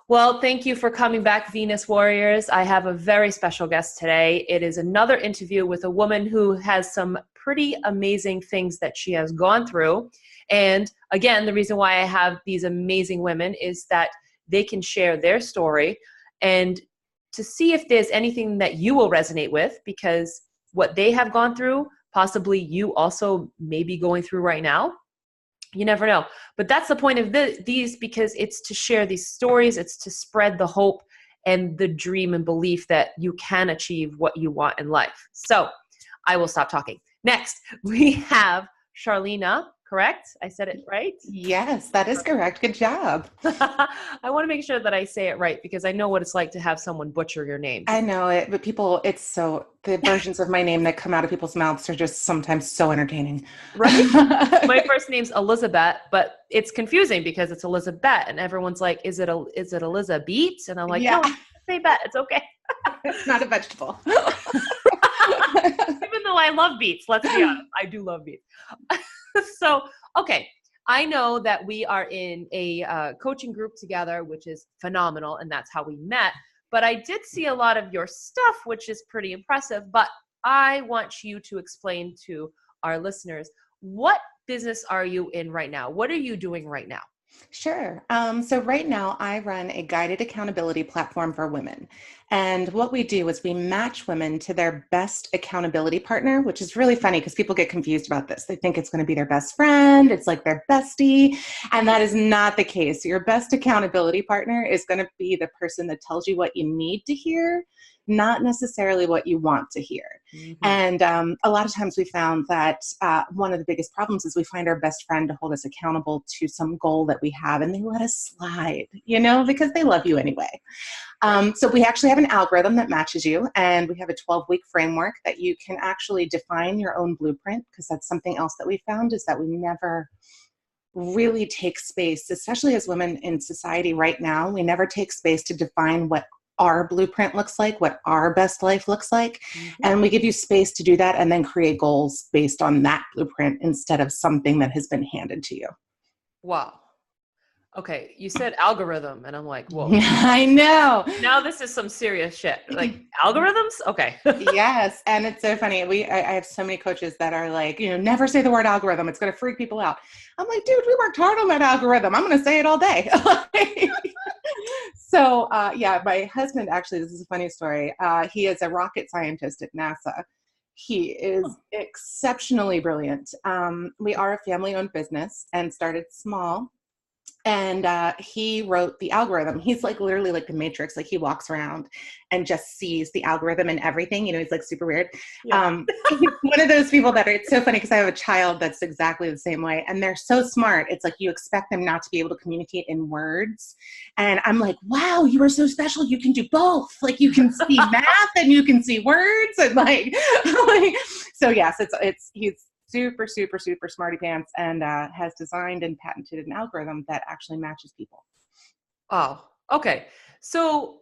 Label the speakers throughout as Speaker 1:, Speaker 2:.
Speaker 1: Well, thank you for coming back, Venus Warriors. I have a very special guest today. It is another interview with a woman who has some pretty amazing things that she has gone through. And again, the reason why I have these amazing women is that they can share their story and to see if there's anything that you will resonate with, because what they have gone through, possibly you also may be going through right now. You never know. But that's the point of these, because it's to share these stories. It's to spread the hope and the dream and belief that you can achieve what you want in life. So I will stop talking. Next, we have Charlena, correct? I said it right?
Speaker 2: Yes, that is correct. Good job.
Speaker 1: I want to make sure that I say it right because I know what it's like to have someone butcher your name.
Speaker 2: I know it, but the versions of my name that come out of people's mouths are just sometimes so entertaining.
Speaker 1: Right? My first name's Elizabeth, but it's confusing because it's Elizabeth and everyone's like, is it Elizabeth? And I'm like,
Speaker 2: Yeah.
Speaker 1: No, say bet. It's okay.
Speaker 2: It's not a vegetable.
Speaker 1: Even though I love beets, let's be honest, I do love beets. So, okay. I know that we are in a coaching group together, which is phenomenal, and that's how we met. But I did see a lot of your stuff, which is pretty impressive. But I want you to explain to our listeners, what business are you in right now? What are you doing right now?
Speaker 2: Sure. So right now I run a guided accountability platform for women. And what we do is we match women to their best accountability partner, which is really funny because people get confused about this. They think it's going to be their best friend. It's like their bestie. And that is not the case. Your best accountability partner is going to be the person that tells you what you need to hear, not necessarily what you want to hear. Mm-hmm. And a lot of times we found that one of the biggest problems is we find our best friend to hold us accountable to some goal that we have, and they let us slide, because they love you anyway. So we actually have an algorithm that matches you, and we have a 12-week framework that you can actually define your own blueprint, because that's something else that we found is that we never really take space, especially as women in society right now, we never take space to define what our blueprint looks like, what our best life looks like. Mm-hmm. And we give you space to do that and then create goals based on that blueprint instead of something that has been handed to you.
Speaker 1: Wow. Okay. You said algorithm and I'm like, whoa.
Speaker 2: I know.
Speaker 1: Now this is some serious shit. Like algorithms? Okay.
Speaker 2: Yes. And it's so funny. I have so many coaches that are like, never say the word algorithm. It's going to freak people out. I'm like, dude, we worked hard on that algorithm. I'm going to say it all day. So, my husband, actually, this is a funny story. He is a rocket scientist at NASA. He is exceptionally brilliant. We are a family-owned business and started small. And he wrote the algorithm. He's like literally like the Matrix. Like he walks around and just sees the algorithm and everything. He's like super weird. Yeah. He's one of those people that it's so funny because I have a child that's exactly the same way. And they're so smart. It's like you expect them not to be able to communicate in words. And I'm like, wow, you are so special. You can do both. Like you can see math and you can see words. And so yes, he's super, super, super smarty pants and has designed and patented an algorithm that actually matches people.
Speaker 1: Oh, okay. So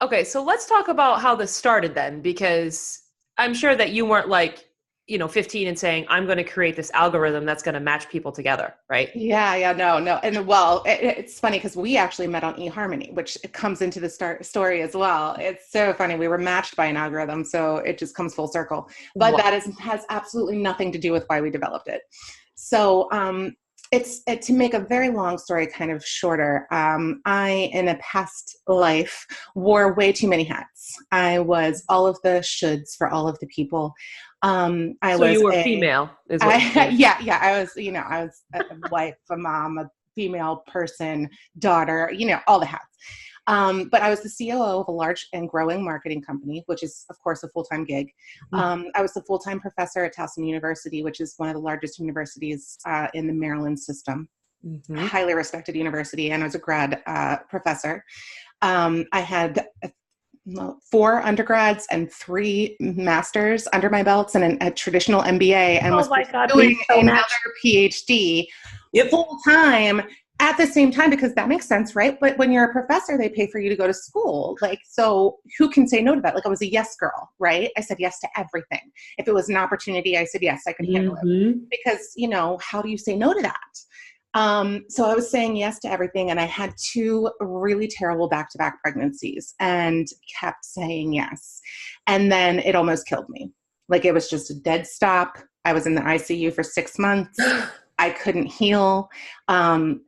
Speaker 1: let's talk about how this started then, because I'm sure that you weren't like, 15 and saying, I'm going to create this algorithm that's going to match people together, right?
Speaker 2: Yeah, no. And it's funny because we actually met on eHarmony, which comes into the story as well. It's so funny. We were matched by an algorithm, so it just comes full circle. But that has absolutely nothing to do with why we developed it. So to make a very long story kind of shorter, I, in a past life, wore way too many hats. I was all of the shoulds for all of the people. You
Speaker 1: were female.
Speaker 2: I was a wife, a mom, a female person, daughter, all the hats. But I was the COO of a large and growing marketing company, which is, of course, a full-time gig. I was the full-time professor at Towson University, which is one of the largest universities in the Maryland system. Mm-hmm. Highly respected university, and I was a grad professor. I had 4 undergrads and 3 masters under my belts and a traditional MBA, and was doing another PhD full-time at the same time, because that makes sense, right? But when you're a professor, they pay for you to go to school. So who can say no to that? I was a yes girl, right? I said yes to everything. If it was an opportunity, I said yes, I could handle it. Because, how do you say no to that? So I was saying yes to everything, and I had 2 really terrible back-to-back pregnancies and kept saying yes. And then it almost killed me. Like, it was just a dead stop. I was in the ICU for 6 months. I couldn't heal.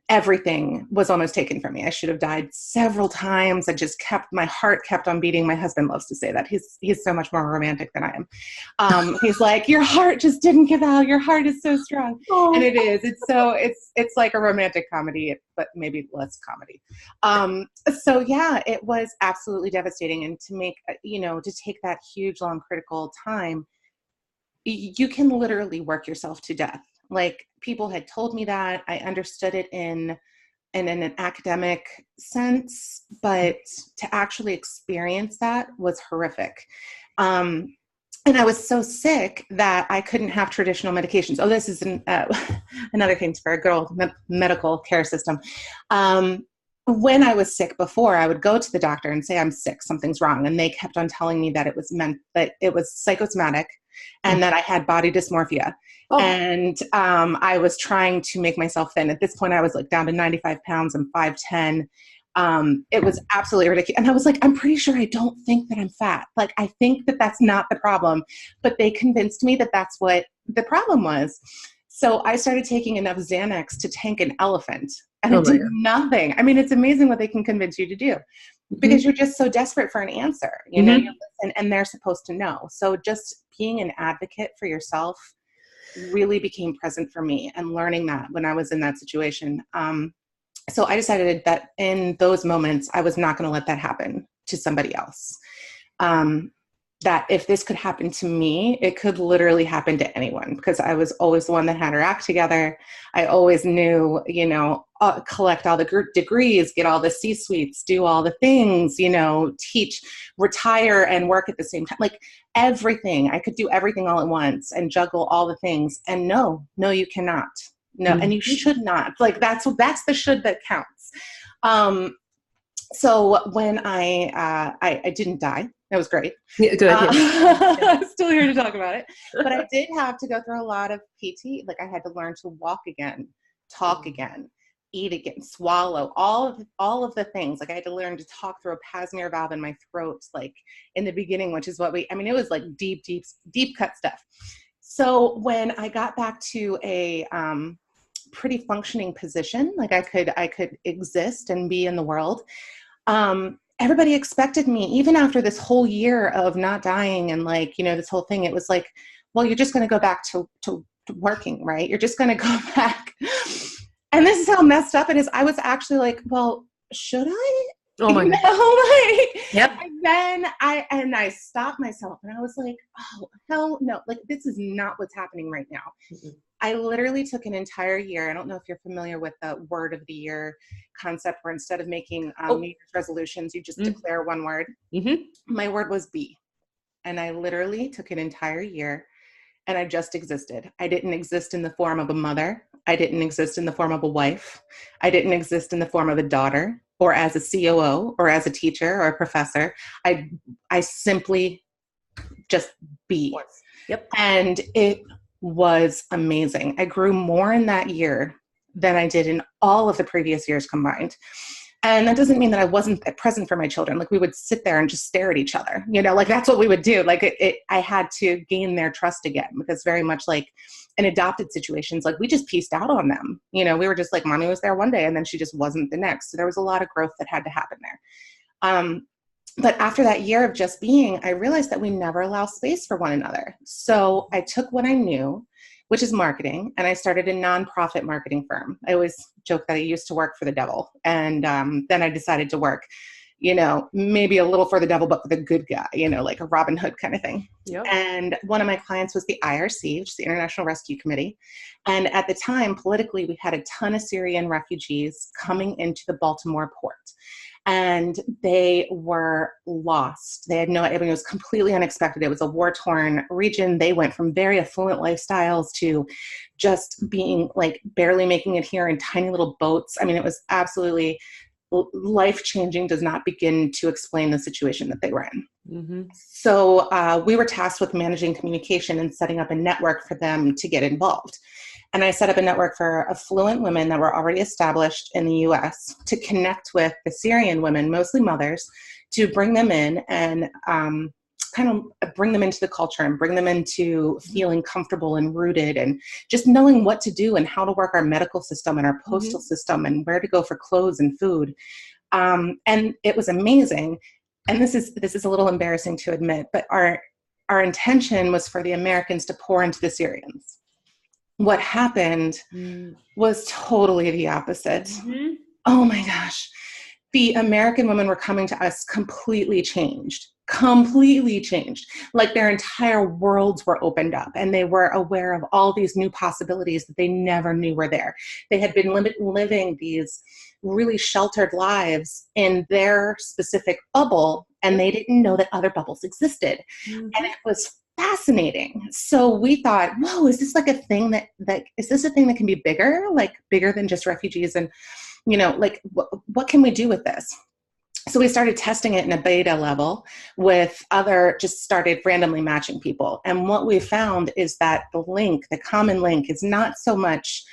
Speaker 2: Everything was almost taken from me. I should have died several times. My heart kept on beating. My husband loves to say that. He's so much more romantic than I am. He's like, your heart just didn't give out. Your heart is so strong. Oh. And it is. It's like a romantic comedy, but maybe less comedy. So yeah, it was absolutely devastating. And to take that huge, long, critical time, you can literally work yourself to death. Like, people had told me that. I understood it in an academic sense, but to actually experience that was horrific. And I was so sick that I couldn't have traditional medications. Oh, this is another thing for a good old medical care system. When I was sick before, I would go to the doctor and say, I'm sick, something's wrong. And they kept on telling me that it was psychosomatic and that I had body dysmorphia. Oh. And I was trying to make myself thin. At this point, I was like down to 95 pounds and 5'10". It was absolutely ridiculous. And I was like, I'm pretty sure I don't think that I'm fat. Like, I think that that's not the problem. But they convinced me that that's what the problem was. So I started taking enough Xanax to tank an elephant. And it did nothing. I mean, it's amazing what they can convince you to do, because you're just so desperate for an answer, you know, and they're supposed to know. So just being an advocate for yourself really became present for me, and learning that when I was in that situation. So I decided that in those moments, I was not going to let that happen to somebody else. That if this could happen to me, it could literally happen to anyone, because I was always the one that had her act together. I always knew, collect all the degrees, get all the C-suites, do all the things, teach, retire, and work at the same time. Like, everything. I could do everything all at once and juggle all the things. And no, you cannot. No, and you should not. Like, that's the should that counts. So when I didn't die, that was great. Yeah, good. I'm still here to talk about it. But I did have to go through a lot of PT. Like, I had to learn to walk again, talk again, eat again, swallow, all of the things. Like, I had to learn to talk through a Pasmere valve in my throat, like in the beginning, which is it was like deep cut stuff. So when I got back to a pretty functioning position, like I could exist and be in the world, everybody expected me, even after this whole year of not dying and this whole thing, it was like, well, you're just going to go back to working, right? You're just going to go back. And this is how messed up it is. I was actually like, well, should I? Oh my God. Yep. And then I stopped myself and I was like, oh, hell no. Like, this is not what's happening right now. Mm-hmm. I literally took an entire year. I don't know if you're familiar with the word of the year concept, where instead of making New Year's resolutions, you just declare one word. Mm-hmm. My word was be. And I literally took an entire year and I just existed. I didn't exist in the form of a mother. I didn't exist in the form of a wife. I didn't exist in the form of a daughter, or as a COO, or as a teacher or a professor. I simply just be. Yep. And it was amazing. I grew more in that year than I did in all of the previous years combined. And that doesn't mean that I wasn't present for my children. Like, we would sit there and just stare at each other, like that's what we would do. Like, I had to gain their trust again, because very much like in adopted situations, like, we just pieced out on them. We were just like, mommy was there one day and then she just wasn't the next. So there was a lot of growth that had to happen there. But after that year of just being, I realized that we never allow space for one another. So I took what I knew, which is marketing, and I started a nonprofit marketing firm. I always joke that I used to work for the devil. And then I decided to work, maybe a little for the devil, but for the good guy, like a Robin Hood kind of thing. Yep. And one of my clients was the IRC, which is the International Rescue Committee. And at the time, politically, we had a ton of Syrian refugees coming into the Baltimore port. And they were lost. They had no idea. I mean, it was completely unexpected. It was a war-torn region. They went from very affluent lifestyles to just being like barely making it here in tiny little boats. I mean, it was absolutely life-changing. Does not begin to explain the situation that they were in. Mm-hmm. So we were tasked with managing communication and setting up a network for them to get involved. And I set up a network for affluent women that were already established in the US to connect with the Syrian women, mostly mothers, to bring them in and kind of bring them into the culture and bring them into feeling comfortable and rooted and just knowing what to do and how to work our medical system and our postal system and where to go for clothes and food. And it was amazing. And this is a little embarrassing to admit, but our intention was for the Americans to pour into the Syrians. What happened was totally the opposite. Oh my gosh. The American women were coming to us completely changed. Like their entire worlds were opened up and they were aware of all these new possibilities that they never knew were there. They had been living these really sheltered lives in their specific bubble and they didn't know that other bubbles existed. And it was fascinating. So we thought, whoa, is this like a thing that is this a thing that can be bigger, like bigger than just refugees? And, you know, like what can we do with this? So we started testing it in a beta level with just started randomly matching people. And what we found is that the common link is not so much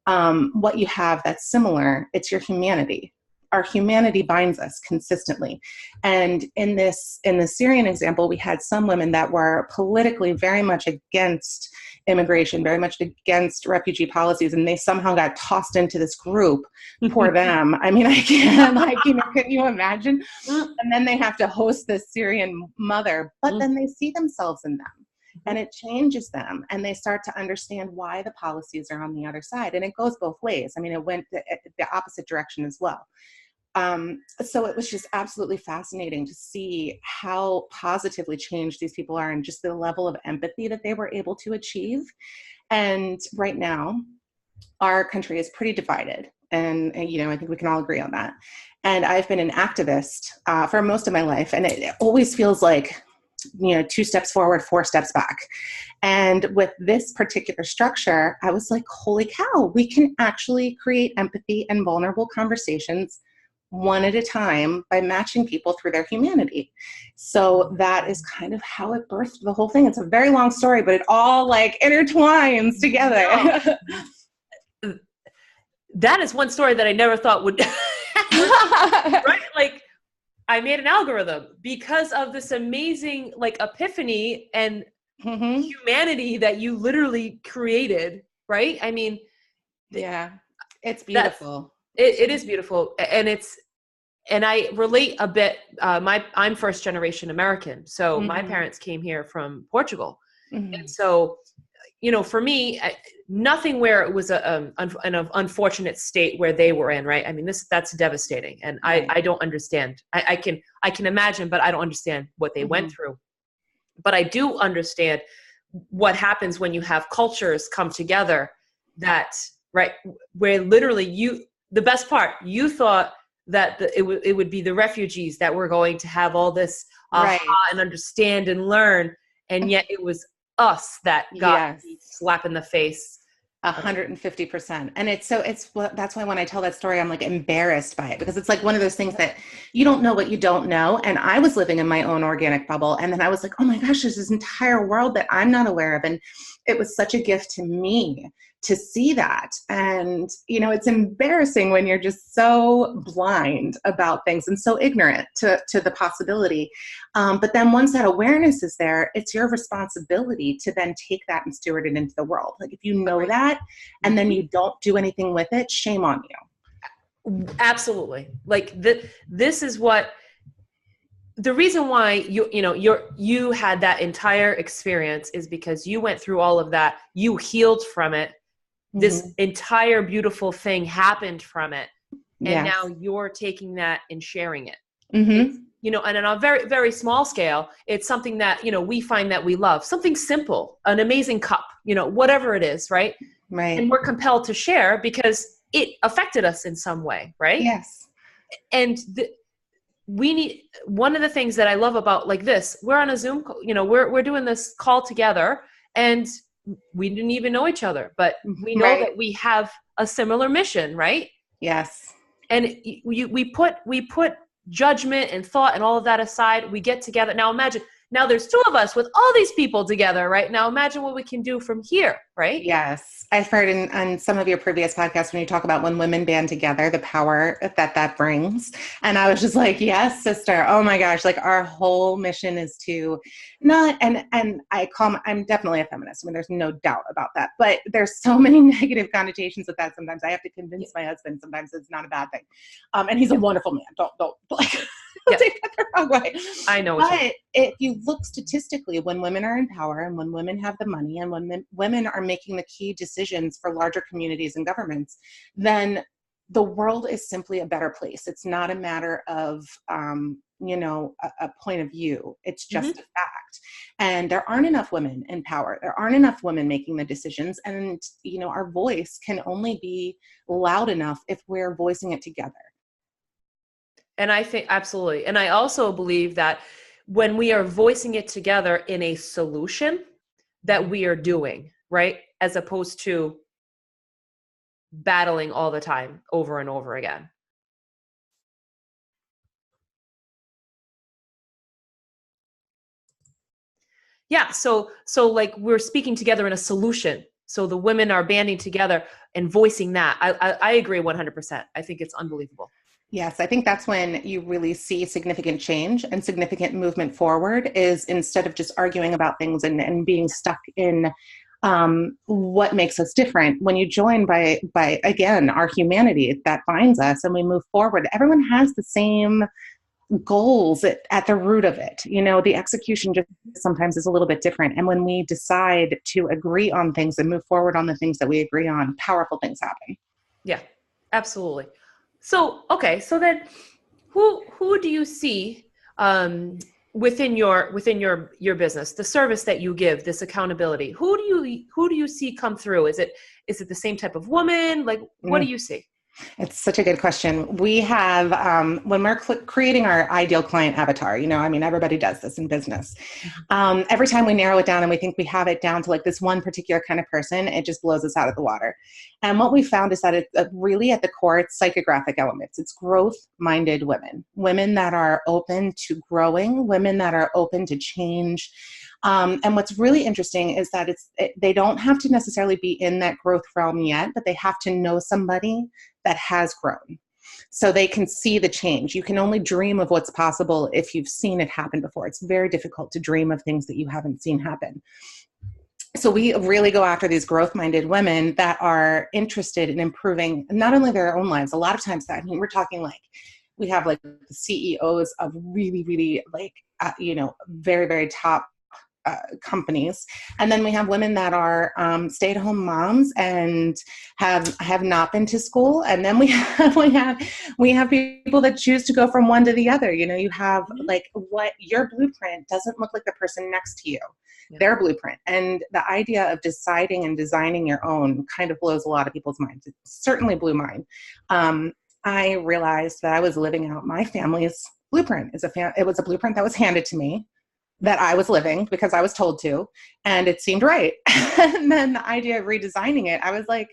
Speaker 2: what you have that's similar, it's your humanity. Our humanity binds us consistently. And in the Syrian example, we had some women that were politically very much against immigration, very much against refugee policies, and they somehow got tossed into this group. Poor them. I mean, I can't, can you imagine? And then they have to host this Syrian mother, but then they see themselves in them. And it changes them and they start to understand why the policies are on the other side. And it goes both ways. I mean, it went the opposite direction as well. So it was just absolutely fascinating to see how positively changed these people are and just the level of empathy that they were able to achieve. And right now, our country is pretty divided. And you know, I think we can all agree on that. And I've been an activist for most of my life. And it always feels like, you know, 2 steps forward, 4 steps back. And with this particular structure, I was like, holy cow, we can actually create empathy and vulnerable conversations one at a time by matching people through their humanity. So that is kind of how it birthed the whole thing. It's a very long story, but it all like intertwines together.
Speaker 1: That is one story that I never thought would, right? Like, I made an algorithm because of this amazing like epiphany and humanity that you literally created, right? I mean,
Speaker 2: yeah, it's beautiful.
Speaker 1: It is beautiful. And I relate a bit. I'm first generation American. So my parents came here from Portugal. And so, you know, for me, nothing where it was an unfortunate state where they were in, right? I mean, that's devastating. And I don't understand. I can imagine, but I don't understand what they went through. But I do understand what happens when you have cultures come together that, right, where literally the best part, you thought that it would be the refugees that were going to have all this and understand and learn. And yet it was us that got the slap in the face.
Speaker 2: 150%. And that's why when I tell that story, I'm like embarrassed by it because it's like one of those things that you don't know what you don't know. And I was living in my own organic bubble. And then I was like, oh my gosh, there's this entire world that I'm not aware of. And it was such a gift to me to see that. And, you know, it's embarrassing when you're just so blind about things and so ignorant to the possibility. But then once that awareness is there, it's your responsibility to then take that and steward it into the world. Like if you know that and then you don't do anything with it, shame on you.
Speaker 1: Absolutely. Like this is what the reason why you had that entire experience is because you went through all of that. You healed from it. This entire beautiful thing happened from it. And now you're taking that and sharing it. It's, you know, and on a very, very small scale, it's something that, you know, we find that we love, something simple, an amazing cup, you know, whatever it is. Right.
Speaker 2: Right.
Speaker 1: And we're compelled to share because it affected us in some way. Right.
Speaker 2: Yes.
Speaker 1: And we need, one of the things that I love about like this, we're on a Zoom, you know, we're doing this call together and we didn't even know each other, but we know that we have a similar mission, right?
Speaker 2: Yes.
Speaker 1: And we put judgment and thought and all of that aside. We get together. Now imagine now there's two of us with all these people together, right? Now imagine what we can do from here, right?
Speaker 2: Yes. I've heard on some of your previous podcasts when you talk about when women band together, the power that brings. And I was just like, yes, sister. Oh my gosh. Like our whole mission is to not, and I'm definitely a feminist. I mean, there's no doubt about that, but there's so many negative connotations with that. Sometimes I have to convince my husband, sometimes it's not a bad thing. And he's a wonderful man. Don't like, don't take that the wrong way.
Speaker 1: I know.
Speaker 2: But if you look statistically, when women are in power and when women have the money and when women are making the key decisions for larger communities and governments, then the world is simply a better place. It's not a matter of, a point of view. It's just a fact. And there aren't enough women in power. There aren't enough women making the decisions. And, our voice can only be loud enough if we're voicing it together.
Speaker 1: And I think absolutely. And I also believe that when we are voicing it together in a solution that we are doing, right? As opposed to battling all the time over and over again. Yeah. So like we're speaking together in a solution. So the women are banding together and voicing that. I agree 100%. I think it's unbelievable.
Speaker 2: Yes, I think that's when you really see significant change and significant movement forward is instead of just arguing about things and being stuck in what makes us different. When you join by again, our humanity that binds us and we move forward, everyone has the same goals at the root of it. The execution just sometimes is a little bit different. And when we decide to agree on things and move forward on the things that we agree on, powerful things happen.
Speaker 1: Yeah, absolutely. So, okay. So then who do you see within your business, the service that you give, this accountability? Who do you see come through? Is it the same type of woman? Like, what do you see?
Speaker 2: It's such a good question. We have, when we're creating our ideal client avatar, everybody does this in business. Every time we narrow it down and we think we have it down to like this one particular kind of person, it just blows us out of the water. And what we found is that it's really at the core, it's psychographic elements. It's growth-minded women that are open to growing, women that are open to change. And what's really interesting is that they don't have to necessarily be in that growth realm yet, but they have to know somebody that has grown so they can see the change. You can only dream of what's possible if you've seen it happen before. It's very difficult to dream of things that you haven't seen happen. So we really go after these growth-minded women that are interested in improving not only their own lives. A lot of times we're talking like, we have like the CEOs of really, really like, very, very top companies. And then we have women that are stay-at-home moms and have not been to school. And then we have people that choose to go from one to the other. You have like what your blueprint doesn't look like the person next to you, their blueprint. And the idea of deciding and designing your own kind of blows a lot of people's minds. It certainly blew mine. I realized that I was living out my family's blueprint. It was a blueprint that was handed to me, that I was living because I was told to, and it seemed right. And then the idea of redesigning it, I was like,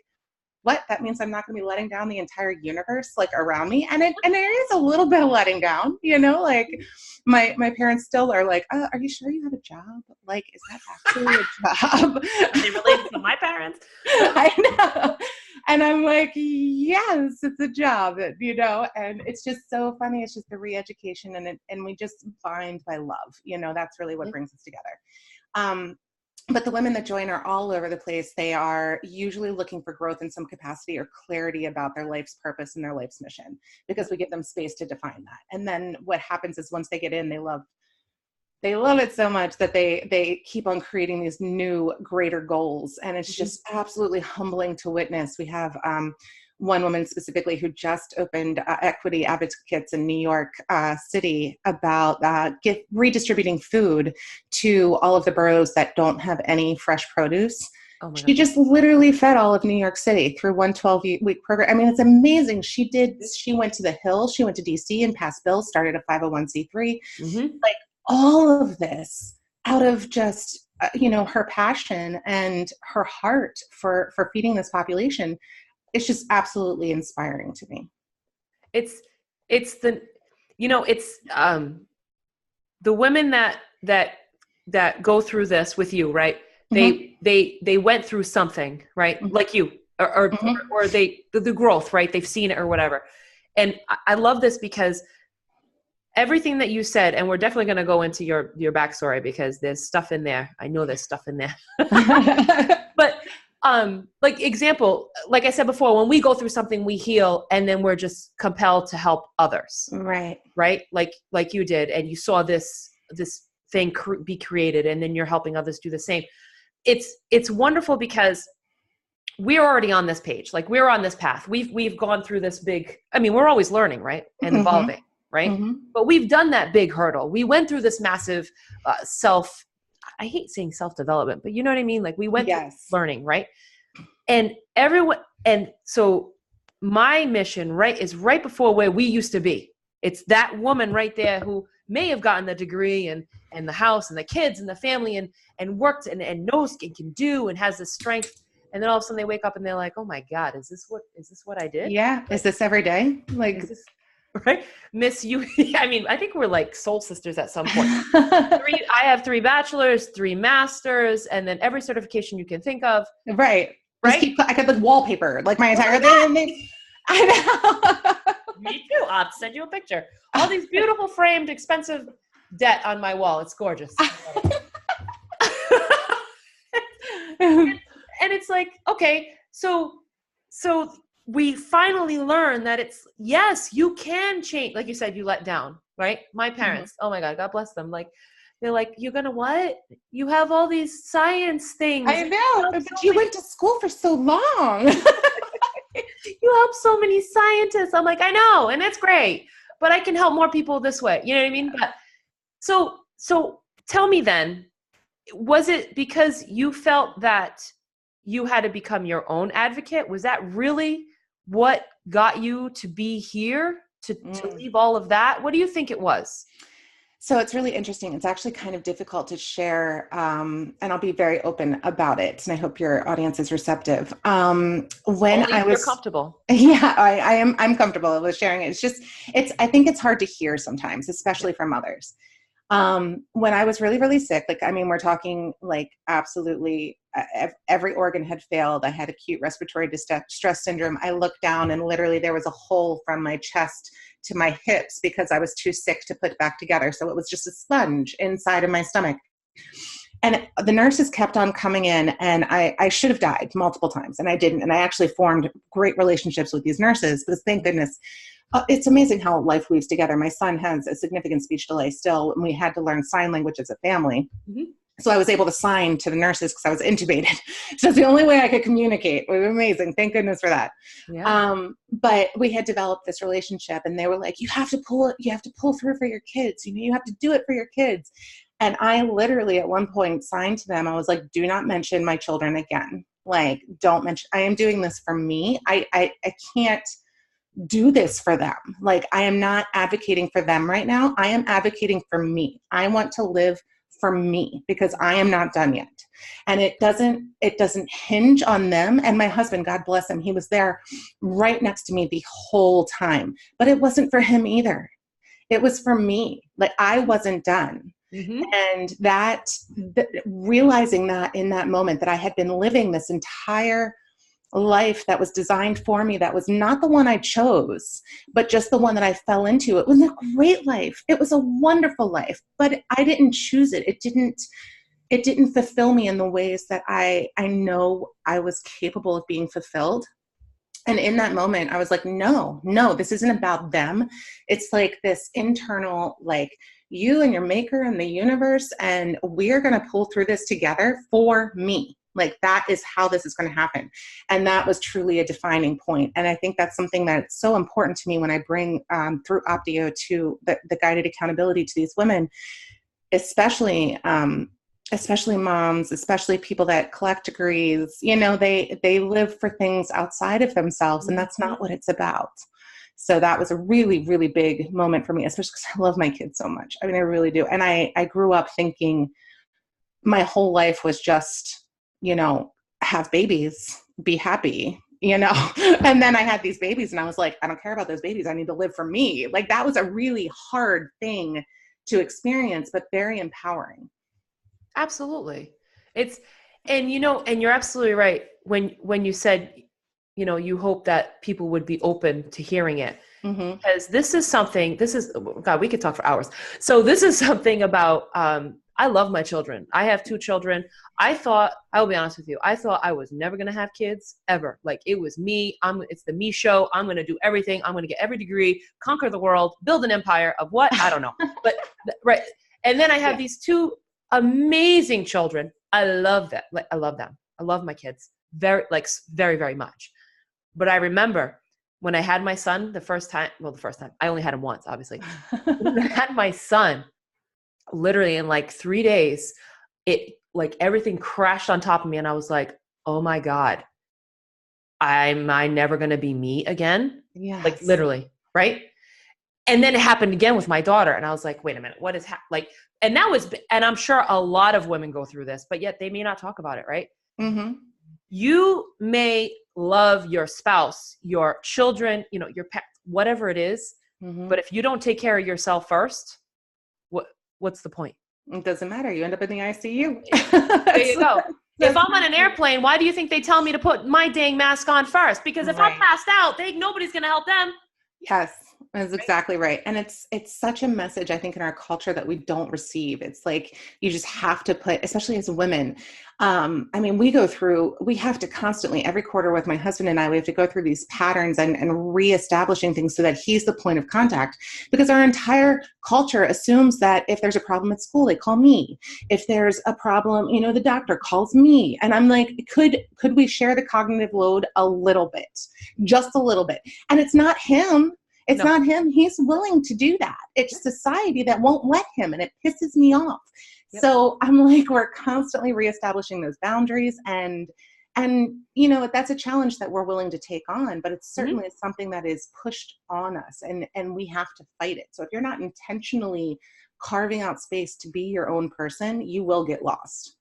Speaker 2: what? That means I'm not going to be letting down the entire universe like around me. And there is a little bit of letting down, like my parents still are like, are you sure you have a job? Like, is that actually a job?
Speaker 1: Are they related to my parents?
Speaker 2: I know. And I'm like, yes, it's a job, and it's just so funny. It's just the re-education and we just bind by love, that's really what brings us together. But the women that join are all over the place. They are usually looking for growth in some capacity or clarity about their life's purpose and their life's mission, because we give them space to define that. And then what happens is once they get in, they love it so much that they keep on creating these new, greater goals. And it's just absolutely humbling to witness. We have one woman specifically who just opened equity advocates in New York City about redistributing food to all of the boroughs that don't have any fresh produce. Oh, she just literally fed all of New York City through one 12-week program. I mean, it's amazing. She went to the Hill, she went to DC and passed bills, started a 501c3. Like, all of this out of just, her passion and her heart for feeding this population. It's just absolutely inspiring to me.
Speaker 1: It's the women that that go through this with you, right?
Speaker 2: Mm-hmm.
Speaker 1: They went through something, right?
Speaker 2: Mm-hmm.
Speaker 1: Like you, or the growth, right? They've seen it or whatever. And I love this because everything that you said, and we're definitely going to go into your backstory because there's stuff in there. I know there's stuff in there. But like example, like I said before, when we go through something, we heal, and then we're just compelled to help others.
Speaker 2: Right.
Speaker 1: Right. Like you did, and you saw this thing be created, and then you're helping others do the same. It's wonderful because we're already on this page. Like we're on this path. We've gone through this big, I mean, we're always learning, right? And evolving, right?
Speaker 2: Mm-hmm.
Speaker 1: But we've done that big hurdle. We went through this massive I hate saying self-development, but you know what I mean? Like we went through learning, right? And so my mission, right, is right before where we used to be. It's that woman right there who may have gotten the degree and the house and the kids and the family and worked and knows and can do and has the strength. And then all of a sudden they wake up and they're like, oh my God, is this what I did?
Speaker 2: Yeah.
Speaker 1: Like,
Speaker 2: is this every day? Like,
Speaker 1: is this, right? Miss you. I mean, I think we're like soul sisters at some point. I have 3 bachelors, 3 masters, and then every certification you can think of.
Speaker 2: Right.
Speaker 1: Right.
Speaker 2: I could like wallpaper like my entire thing. I know.
Speaker 1: Me too. I'll send you a picture. All these beautiful framed, expensive debt on my wall. It's gorgeous. And it's like, okay, so we finally learn that it's, yes, you can change. Like you said, you let down, right? My parents, oh my God, God bless them. Like, they're like, you're going to what? You have all these science things.
Speaker 2: I know, but you went to school for so long.
Speaker 1: You help so many scientists. I'm like, I know, and that's great, but I can help more people this way. You know what I mean? But so tell me then, was it because you felt that you had to become your own advocate? Was that really what got you to be here, to leave all of that? What do you think it was?
Speaker 2: So it's really interesting. It's actually kind of difficult to share, and I'll be very open about it. And I hope your audience is receptive. When I was
Speaker 1: comfortable.
Speaker 2: Yeah, I'm comfortable with sharing it. I think it's hard to hear sometimes, especially from others. When I was really, really sick, like, I mean, we're talking like absolutely every organ had failed. I had acute respiratory distress syndrome. I looked down and literally there was a hole from my chest to my hips because I was too sick to put back together. So it was just a sponge inside of my stomach. And the nurses kept on coming in, and I should have died multiple times, and I didn't. And I actually formed great relationships with these nurses, because thank goodness, it's amazing how life weaves together. My son has a significant speech delay still, and we had to learn sign language as a family. Mm-hmm. So I was able to sign to the nurses because I was intubated. So it's the only way I could communicate. It was amazing. Thank goodness for that. Yeah. But we had developed this relationship, and they were like, you have to pull through for your kids. You know, you have to do it for your kids. And I literally at one point signed to them. I was like, do not mention my children again. Like, don't mention, I am doing this for me. I can't do this for them. Like, I am not advocating for them right now. I am advocating for me. I want to live for me because I am not done yet. And it doesn't hinge on them. And my husband, God bless him, he was there right next to me the whole time, but it wasn't for him either. It was for me. Like, I wasn't done. Mm-hmm. And realizing that in that moment that I had been living this entire life that was designed for me, that was not the one I chose, but just the one that I fell into. It was a great life. It was a wonderful life, but I didn't choose it. It didn't fulfill me in the ways that I know I was capable of being fulfilled. And in that moment, I was like, no, this isn't about them. It's like this internal, like, you and your maker and the universe, and we're going to pull through this together for me. Like, that is how this is going to happen. And that was truly a defining point. And I think that's something that's so important to me when I bring through Optio to the guided accountability to these women, especially moms, especially people that collect degrees. You know, they live for things outside of themselves, and that's not what it's about. So that was a really, really big moment for me, especially because I love my kids so much. I mean, I really do. And I grew up thinking my whole life was just, you know, have babies, be happy, you know. And then I had these babies and I was like, I don't care about those babies. I need to live for me. Like, that was a really hard thing to experience, but very empowering.
Speaker 1: Absolutely. It's, and and you're absolutely right. When you said, you hope that people would be open to hearing it,
Speaker 2: Mm-hmm.
Speaker 1: because God, we could talk for hours. So this is something about, I love my children. I have 2 children. I'll be honest with you, I thought I was never going to have kids ever. Like, it was me. It's the me show. I'm going to do everything. I'm going to get every degree, conquer the world, build an empire of what? I don't know. But right. And then I have these 2 amazing children. I love that. Like, I love them. I love my kids very, very, very much. But I remember when I had my son the first time, I only had him once, obviously. When I had my son, literally in like 3 days, it like everything crashed on top of me. And I was like, oh my God, am I never going to be me again?
Speaker 2: Yes.
Speaker 1: Like, literally. Right. And then it happened again with my daughter. And I was like, wait a minute, what is and I'm sure a lot of women go through this, but yet they may not talk about it. Right.
Speaker 2: Mm-hmm.
Speaker 1: You may love your spouse, your children, your pet, whatever it is.
Speaker 2: Mm-hmm.
Speaker 1: But if you don't take care of yourself first, what's the point?
Speaker 2: It doesn't matter. You end up in the ICU.
Speaker 1: There you go. If I'm on an airplane, why do you think they tell me to put my dang mask on first? Because if I'm passed out, nobody's going to help them.
Speaker 2: Yes, that's exactly right. And it's such a message, I think, in our culture that we don't receive. It's like, you just have to put, especially as women. I mean, we have to constantly, every quarter with my husband and I, we have to go through these patterns and reestablishing things so that he's the point of contact, because our entire culture assumes that if there's a problem at school, they call me. If there's a problem, the doctor calls me. And I'm like, could we share the cognitive load a little bit, just a little bit? And it's not him. It's not him. He's willing to do that. It's society that won't let him, and it pisses me off. Yep. So I'm like, we're constantly reestablishing those boundaries, and that's a challenge that we're willing to take on, but it's certainly something that is pushed on us, and we have to fight it. So if you're not intentionally carving out space to be your own person, you will get lost.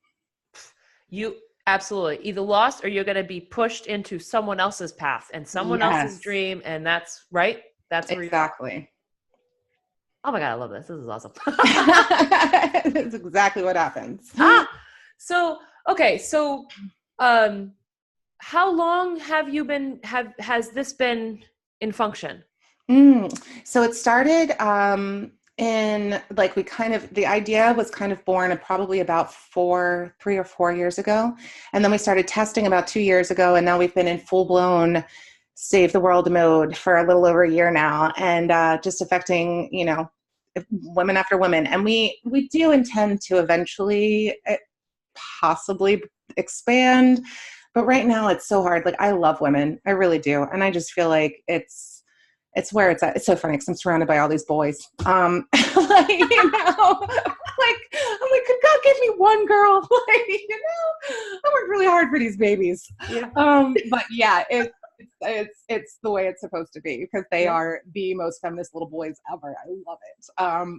Speaker 1: You absolutely either lost, or you're going to be pushed into someone else's path and someone else's dream. And that's right. That's where
Speaker 2: exactly.
Speaker 1: Oh my God, I love this. This is awesome.
Speaker 2: That's exactly what happens.
Speaker 1: So, okay. So, how long has this been in function?
Speaker 2: So it started, the idea was kind of born probably about 3 or 4 years ago. And then we started testing about 2 years ago. And now we've been in full blown save the world mode for a little over a year now, and just affecting, women after women. And we do intend to eventually possibly expand, but right now it's so hard. Like, I love women. I really do. And I just feel like it's where it's at. It's so funny because I'm surrounded by all these boys. I'm like, could God give me one girl? I worked really hard for these babies. Yeah. But yeah, it's the way it's supposed to be, because they are the most feminist little boys ever. I love it.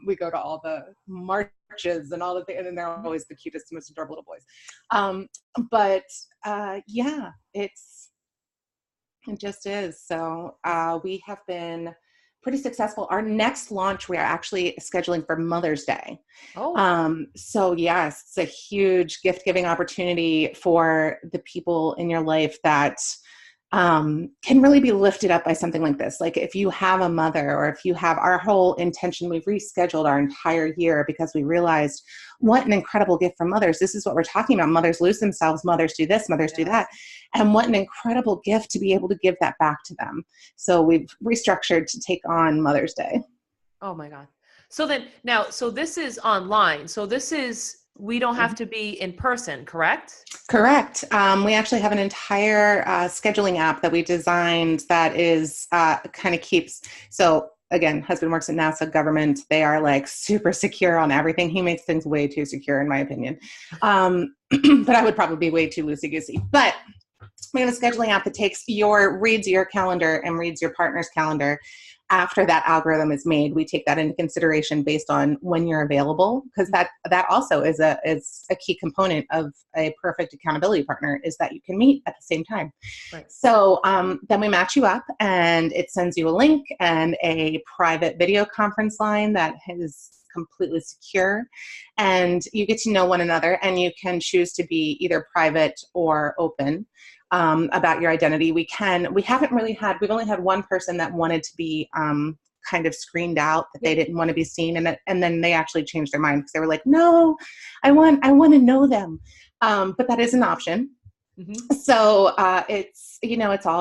Speaker 2: We go to all the marches and all the things, and they're always the cutest, most adorable little boys. It just is. So we have been pretty successful. Our next launch, we are actually scheduling for Mother's Day. So yes, it's a huge gift giving opportunity for the people in your life that can really be lifted up by something like this. Like, if you have a mother, or if you have our whole intention, we've rescheduled our entire year because we realized what an incredible gift from mothers. This is what we're talking about. Mothers lose themselves. Mothers do this, mothers do that. And what an incredible gift to be able to give that back to them. So we've restructured to take on Mother's Day.
Speaker 1: Oh my God. So this is online. So we don't have to be in person, correct?
Speaker 2: Correct. We actually have an entire scheduling app that we designed that is kind of keeps, so again, husband works at NASA government. They are like super secure on everything. He makes things way too secure, in my opinion. But I would probably be way too loosey-goosey. But we have a scheduling app that reads your calendar and reads your partner's calendar. after that algorithm is made, we take that into consideration based on when you're available, because that also is a key component of a perfect accountability partner, is that you can meet at the same time.
Speaker 1: Right.
Speaker 2: So then we match you up, and it sends you a link and a private video conference line that is completely secure, and you get to know one another, and you can choose to be either private or open about your identity. We've only had one person that wanted to be kind of screened out, that they didn't want to be seen, and then they actually changed their mind, because they were like, no, I want to know them. But that is an option. Mm-hmm. So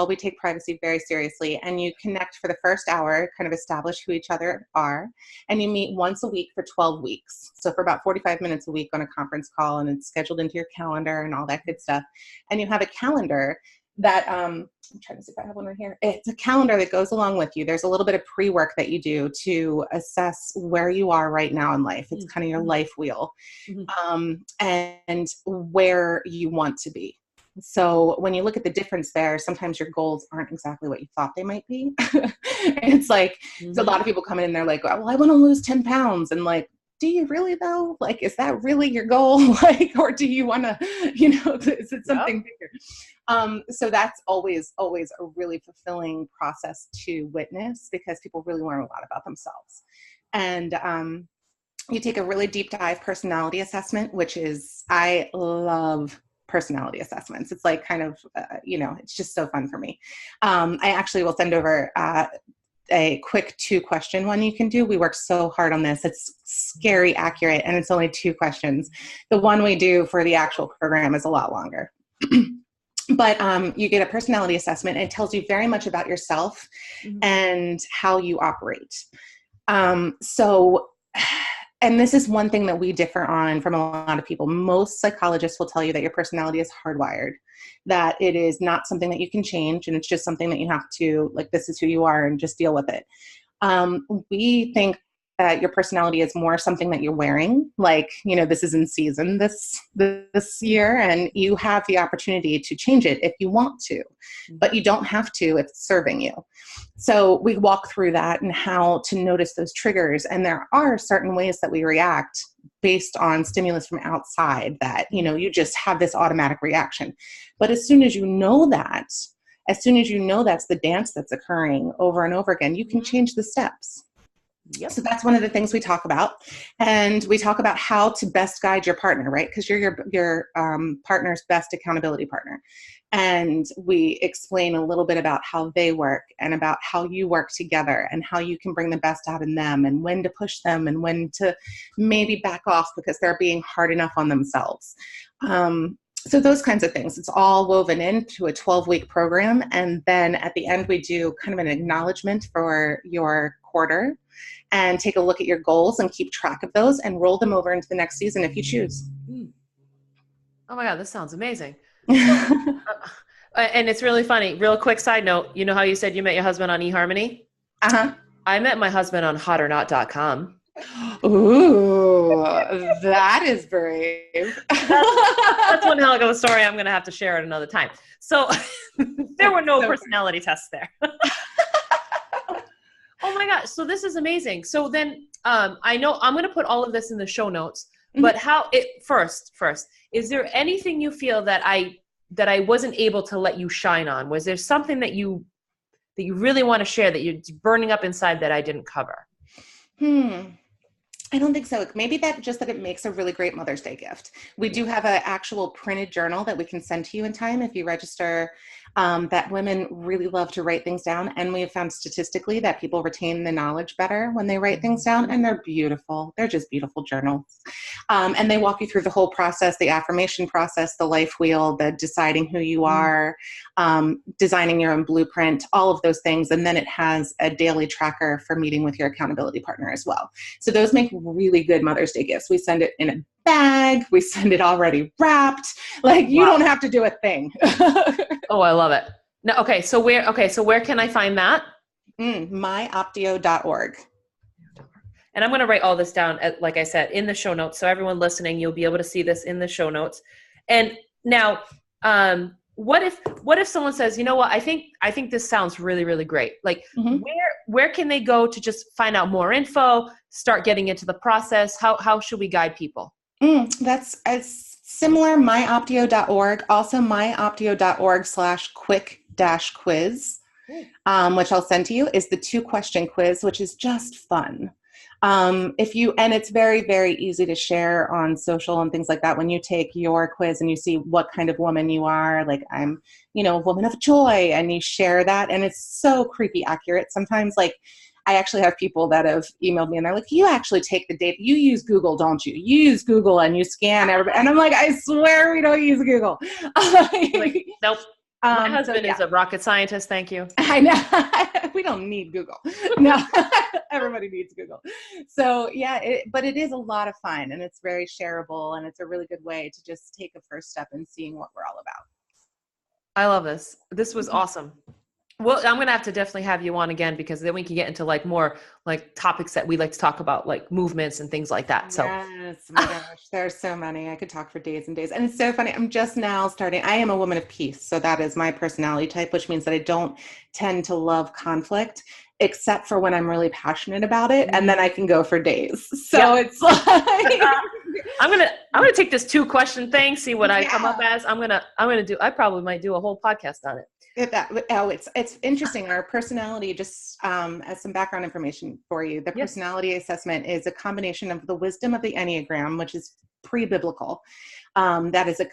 Speaker 2: we take privacy very seriously, and you connect for the first hour, kind of establish who each other are, and you meet once a week for 12 weeks. So for about 45 minutes a week on a conference call, and it's scheduled into your calendar and all that good stuff. And you have a calendar that, I'm trying to see if I have one right here. It's a calendar that goes along with you. There's a little bit of pre-work that you do to assess where you are right now in life. It's kind of your life wheel, and where you want to be. So when you look at the difference there, sometimes your goals aren't exactly what you thought they might be. It's like, so a lot of people come in and they're like, well, I want to lose 10 pounds. And like, do you really though? Like, is that really your goal? Like, or do you want to, is it something bigger? So that's always a really fulfilling process to witness, because people really learn a lot about themselves. And, you take a really deep dive personality assessment, which is, I love personality assessments. It's like kind of, it's just so fun for me. I actually will send over a quick 2-question one you can do. We work so hard on this. It's scary accurate, and it's only 2 questions. The one we do for the actual program is a lot longer. But you get a personality assessment, and it tells you very much about yourself and how you operate. And this is one thing that we differ on from a lot of people. Most psychologists will tell you that your personality is hardwired, that it is not something that you can change, and it's just something that you have to, like, this is who you are, and just deal with it. We think that your personality is more something that you're wearing, like, this is in season this year, and you have the opportunity to change it if you want to, but you don't have to if it's serving you. So we walk through that and how to notice those triggers. And there are certain ways that we react based on stimulus from outside that, you just have this automatic reaction. But as soon as you know that's the dance that's occurring over and over again, you can change the steps. Yep. So that's one of the things we talk about. And we talk about how to best guide your partner, right? Because you're your partner's best accountability partner. And we explain a little bit about how they work, and about how you work together, and how you can bring the best out in them, and when to push them, and when to maybe back off because they're being hard enough on themselves. So those kinds of things, it's all woven into a 12-week program. And then at the end, we do kind of an acknowledgement for your quarter, and take a look at your goals and keep track of those, and roll them over into the next season if you choose.
Speaker 1: Oh my God, this sounds amazing. And it's really funny. Real quick side note, you know how you said you met your husband on eHarmony?
Speaker 2: Uh-huh.
Speaker 1: I met my husband on hotornot.com.
Speaker 2: Ooh, that is brave.
Speaker 1: That's one hell of a story. I'm going to have to share it another time. So there were no personality tests there. Oh my gosh. So this is amazing. So then I know I'm going to put all of this in the show notes, but first, is there anything you feel that I wasn't able to let you shine on? Was there something that you really want to share that you're burning up inside that I didn't cover?
Speaker 2: I don't think so. Maybe that it makes a really great Mother's Day gift. We do have an actual printed journal that we can send to you in time if you register, that women really love to write things down. And we have found statistically that people retain the knowledge better when they write things down, and they're beautiful. They're just beautiful journals. And they walk you through the whole process, the affirmation process, the life wheel, the deciding who you are, designing your own blueprint, all of those things. And then it has a daily tracker for meeting with your accountability partner as well. So those make really good Mother's Day gifts. We send it in a bag. We send it already wrapped. Like, you don't have to do a thing.
Speaker 1: Oh, I love it. No, okay. So where can I find that?
Speaker 2: myoptio.org.
Speaker 1: And I'm going to write all this down, like I said, in the show notes. So everyone listening, you'll be able to see this in the show notes. And now, what if someone says, you know what, I think this sounds really, really great. Like where can they go to just find out more info, start getting into the process? How should we guide people?
Speaker 2: That's similar, myoptio.org, also myoptio.org/quick-quiz, which I'll send to you, is the 2-question quiz, which is just fun. And it's very, very easy to share on social and things like that. When you take your quiz and you see what kind of woman you are, like I'm, a woman of joy, and you share that, and it's so creepy accurate. Sometimes, like, I actually have people that have emailed me and they're like, you actually take the data, you use Google, don't you? You use Google and you scan everybody. And I'm like, I swear we don't use Google.
Speaker 1: Like, nope. My husband is a rocket scientist. Thank you.
Speaker 2: I know. We don't need Google. No, everybody needs Google. So but it is a lot of fun, and it's very shareable, and it's a really good way to just take a first step in seeing what we're all about.
Speaker 1: I love this. This was awesome. Well, I'm going to have to definitely have you on again, because then we can get into like more like topics that we like to talk about, like movements and things like that. So
Speaker 2: yes, my gosh, there's so many. I could talk for days and days. And it's so funny. I'm just now starting. I am a woman of peace. So that is my personality type, which means that I don't tend to love conflict, except for when I'm really passionate about it. And then I can go for days. So it's like,
Speaker 1: I'm going to take this 2-question thing, see what I come up as. I probably might do a whole podcast on it.
Speaker 2: It's interesting. Our personality, just as some background information for you, the personality assessment is a combination of the wisdom of the Enneagram, which is pre-biblical. That is a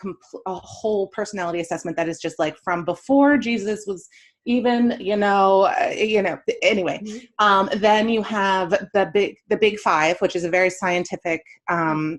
Speaker 2: whole personality assessment that is just like from before Jesus was even, anyway. Then you have the big 5, which is a very scientific, a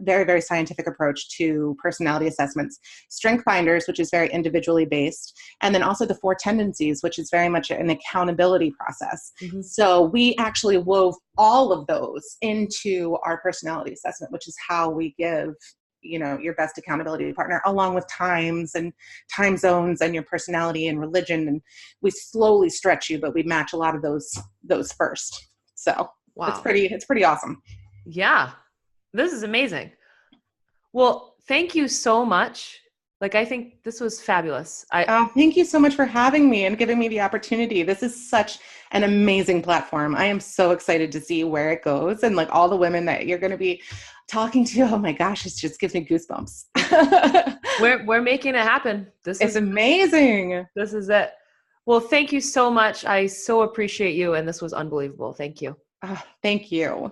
Speaker 2: very, very scientific approach to personality assessments. Strength finders, which is very individually based. And then also the 4 tendencies, which is very much an accountability process. So we actually wove all of those into our personality assessment, which is how we give your best accountability partner, along with times and time zones and your personality and religion. And we slowly stretch you, but we match a lot of those first. So wow. It's pretty awesome.
Speaker 1: Yeah. This is amazing. Well, thank you so much. Like, I think this was fabulous.
Speaker 2: Thank you so much for having me and giving me the opportunity. This is such an amazing platform. I am so excited to see where it goes, and like all the women that you're going to be talking to. Oh my gosh, it just gives me goosebumps.
Speaker 1: We're making it happen.
Speaker 2: It's amazing.
Speaker 1: This is it. Well, thank you so much. I so appreciate you, and this was unbelievable. Thank you.
Speaker 2: Thank you.